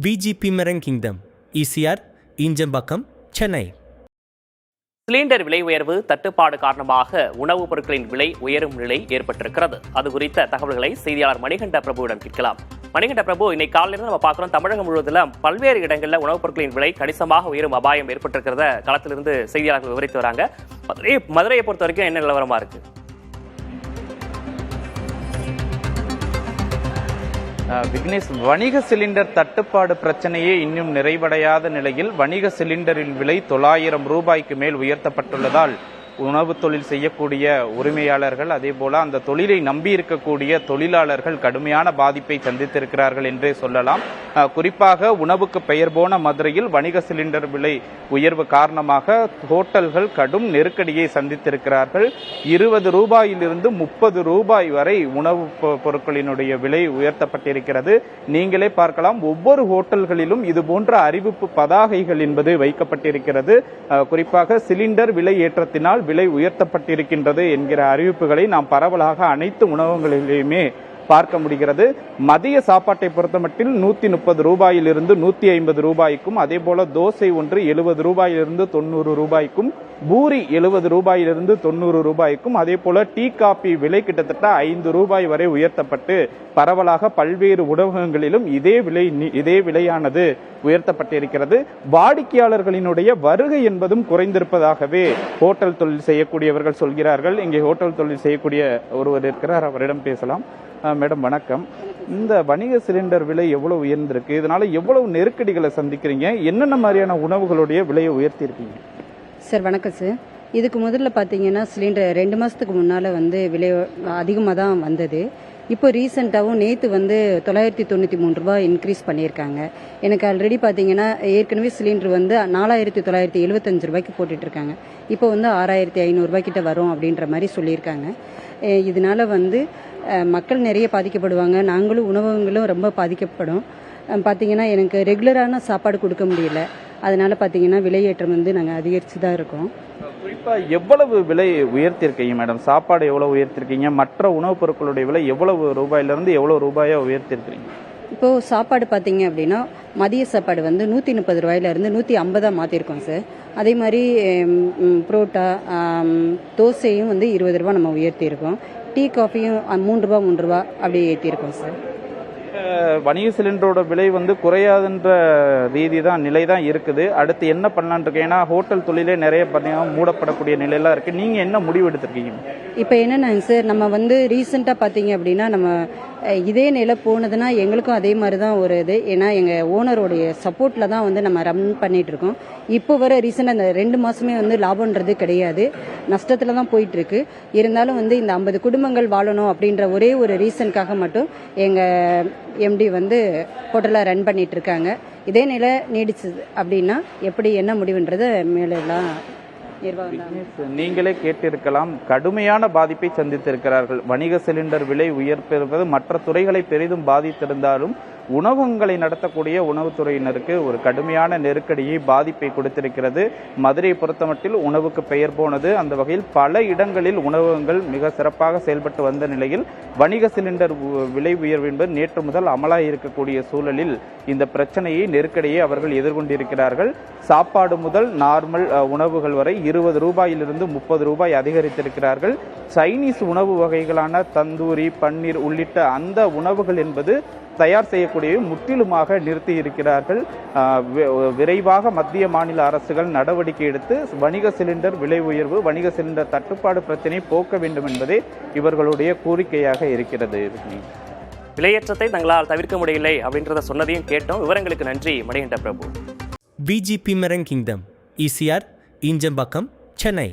VGP Marine Kingdom, ECR, Injambakkam, Chennai. Cylinder விலை உயர்வு தட்டுப்பாடு காரணமாக உணவுப் பொருட்களின் விலை உயரும் நிலை ஏற்பட்டிருக்கிறது. அது குறித்த தகவல்களை செய்தியாளர் மணிகண்ட பிரபுவிடம் கேட்கலாம். மணிகண்ட பிரபு, இன்னைக்கு காலையிலிருந்து நம்ம பார்க்கிறோம், தமிழகம் முழுவதும் பல்வேறு இடங்களில் உணவுப் பொருட்களின் விலை கணிசமாக உயரும் அபாயம் ஏற்பட்டிருக்கிறத களத்திலிருந்து செய்தியாளர்கள் விவரித்து வராங்க. மதுரையை பொறுத்த வரைக்கும் என்ன நிலவரமா இருக்கு? விக்னேஷ், வணிக சிலிண்டர் தட்டுப்பாடு பிரச்சனையே இன்னும் நிறைவடையாத நிலையில் வணிக சிலிண்டரின் விலை 900 ரூபாய்க்கு மேல் உயர்த்தப்பட்டுள்ளதால் உணவு தொழில் செய்யக்கூடிய உரிமையாளர்கள், அதே போல அந்த தொழிலை நம்பி இருக்கக்கூடிய தொழிலாளர்கள் கடுமையான பாதிப்பை சந்தித்திருக்கிறார்கள் என்றே சொல்லலாம். குறிப்பாக உணவுக்கு பெயர் போன மதுரையில் வணிக சிலிண்டர் விலை உயர்வு காரணமாக ஹோட்டல்கள் கடும் நெருக்கடியை சந்தித்திருக்கிறார்கள். 20 ரூபாயிலிருந்து 30 ரூபாய் வரை உணவுப் பொருட்களினுடைய விலை உயர்த்தப்பட்டிருக்கிறது. நீங்களே பார்க்கலாம், ஒவ்வொரு ஹோட்டல்களிலும் இது போன்ற அறிவிப்பு பதாகைகள் என்பது வைக்கப்பட்டிருக்கிறது. குறிப்பாக சிலிண்டர் விலை ஏற்றத்தினால் விலை உயர்த்தப்பட்டிருக்கின்றது என்கிற அறிவிப்புகளை நாம் பரவலாக அனைத்து உணவகங்களிலுமே பார்க்க முடிகிறது. மதிய சாப்பாட்டை பொறுத்தமட்டில் 130 ரூபாயிலிருந்து 150 ரூபாய்க்கும், அதே போல தோசை ஒன்று 70 ரூபாயிலிருந்து 90 ரூபாய்க்கும், பூரி 70 ரூபாயிலிருந்து 90 ரூபாய்க்கும், அதே போல டீ காபி விலை கிட்டத்தட்ட 5 ரூபாய் வரை உயர்த்தப்பட்டு பரவலாக பல்வேறு உணவகங்களிலும் இதே விலையானது உயர்த்தப்பட்டிருக்கிறது. வாடிக்கையாளர்களினுடைய வருகை என்பதும் குறைந்திருப்பதாகவே ஹோட்டல் தொழில் செய்யக்கூடியவர்கள் சொல்கிறார்கள். இங்கே ஹோட்டல் தொழில் செய்யக்கூடிய ஒருவர் இருக்கிறார், அவரிடம் பேசலாம். மேடம் வணக்கம். இந்த வணிக சிலிண்டர் விலை எவ்வளவு உயர்ந்திருக்கு? இதனால எவ்வளவு நெருக்கடிகளை சந்திக்கிறீங்க? என்னென்ன மாதிரியான உணவுகளுடைய விலையை உயர்த்தி இருக்கீங்க? சார் வணக்கம் சார். இதுக்கு முதல்ல பார்த்தீங்கன்னா சிலிண்டர் 2 மாதத்துக்கு முன்னால் விலை அதிகமாக தான் வந்தது. இப்போ ரீசெண்டாகவும் நேற்று 993 ரூபாய் இன்க்ரீஸ் பண்ணியிருக்காங்க. எனக்கு ஆல்ரெடி பார்த்தீங்கன்னா ஏற்கனவே சிலிண்டர் 4975 ரூபாய்க்கு போட்டுட்ருக்காங்க. இப்போ 6500 ரூபாய்க்கிட்ட வரும் அப்படின்ற மாதிரி சொல்லியிருக்காங்க. இதனால மக்கள் நிறைய பாதிக்கப்படுவாங்க. நாங்களும் உணவகங்களும் ரொம்ப பாதிக்கப்படும். பார்த்தீங்கன்னா எனக்கு ரெகுலரான சாப்பாடு கொடுக்க முடியல. அதனால பார்த்தீங்கன்னா விலையேற்றம் நாங்கள் அதிகரித்து தான் இருக்கோம். குறிப்பாக எவ்வளவு விலை உயர்த்திருக்கீங்க மேடம்? சாப்பாடு எவ்வளவு உயர்த்திருக்கீங்க? மற்ற உணவுப் பொருட்களுடைய விலை எவ்வளவு ரூபாயிலிருந்து எவ்வளவு ரூபாயா உயர்த்திருக்கீங்க? இப்போது சாப்பாடு பார்த்தீங்க அப்படின்னா மதிய சாப்பாடு 130 ரூபாயிலிருந்து 150 மாற்றிருக்கோம் சார். அதே மாதிரி புரோட்டா தோசையும் 20 ரூபா நம்ம உயர்த்தியிருக்கோம். டீ காஃபியும் 3 ரூபா அப்படி ஏற்றிருக்கோம் சார். வணிக சிலிண்டரோட விலை குறையாதுன்ற ரீதி தான் நிலை தான் இருக்குது. அடுத்து என்ன பண்ணலான் இருக்கு? ஏன்னா ஹோட்டல் தொழிலே நிறைய பார்த்தீங்கன்னா மூடப்படக்கூடிய நிலையெல்லாம் இருக்கு. நீங்க என்ன முடிவு எடுத்திருக்கீங்க? இப்போ என்னன்னா சார், நம்ம ரீசெண்டாக பார்த்தீங்க அப்படின்னா நம்ம இதே நிலை போனதுன்னா எங்களுக்கும் அதே மாதிரி தான் ஒரு இது. ஏன்னா எங்கள் ஓனருடைய சப்போர்ட்டில் தான் நம்ம ரன் பண்ணிட்டு இருக்கோம். இப்போ வர ரீசெண்டாக இந்த 2 மாதமே லாபம்ன்றது கிடையாது, நஷ்டத்தில் தான் போயிட்டுருக்கு. இருந்தாலும் இந்த 50 குடும்பங்கள் வாழணும் அப்படின்ற ஒரே ஒரு ரீசனுக்காக மட்டும் எங்கள் எம்டி ஹோட்டலை ரன் பண்ணிட்டு இருக்காங்க. இதே நிலை நீடிச்சது அப்படின்னா எப்படி என்ன முடிவுன்றது மேலெல்லாம் நீங்களே கேட்டிருக்கலாம். கடுமையான பாதிப்பை சந்தித்திருக்கிறார்கள். வணிக சிலிண்டர் விலை உயர்ப்பது மற்ற துறைகளை பெரிதும் பாதித்திருந்தாலும் உணவகங்களை நடத்தக்கூடிய உணவுத்துறையினருக்கு ஒரு கடுமையான நெருக்கடியை பாதிப்பை கொடுத்திருக்கிறது. மதுரையை பொறுத்தமட்டில் உணவுக்கு பெயர் போனது. அந்த வகையில் பல இடங்களில் உணவகங்கள் மிக சிறப்பாக செயல்பட்டு வந்த நிலையில் வணிக சிலிண்டர் விலை உயர்வு என்பது நேற்று முதல் அமலாகி இருக்கக்கூடிய சூழலில் இந்த பிரச்சனையை நெருக்கடியை அவர்கள் எதிர்கொண்டிருக்கிறார்கள். சாப்பாடு முதல் நார்மல் உணவுகள் வரை 20 ரூபாயிலிருந்து 30 ரூபாய் அதிகரித்திருக்கிறார்கள். சைனீஸ் உணவு வகைகளான தந்தூரி, பன்னீர் உள்ளிட்ட அந்த உணவுகள் என்பது தயார் செய்யக்கூடிய முற்றிலுமாக நிறுத்தி இருக்கிறார்கள். விரைவாக மத்திய மாநில அரசுகள் நடவடிக்கை எடுத்து வணிக சிலிண்டர் விலை உயர்வு, வணிக சிலிண்டர் தட்டுப்பாடு பிரச்சனையை போக்க வேண்டும் என்பதே இவர்களுடைய கோரிக்கையாக இருக்கிறது. விலையேற்றத்தை தங்களால் தவிர்க்க முடியலை அப்படின்றத சொன்னதையும் கேட்டோம். விவரங்களுக்கு நன்றி மணிகண்ட பிரபு. VGP Marine Kingdom, ECR, Injambakkam, Chennai.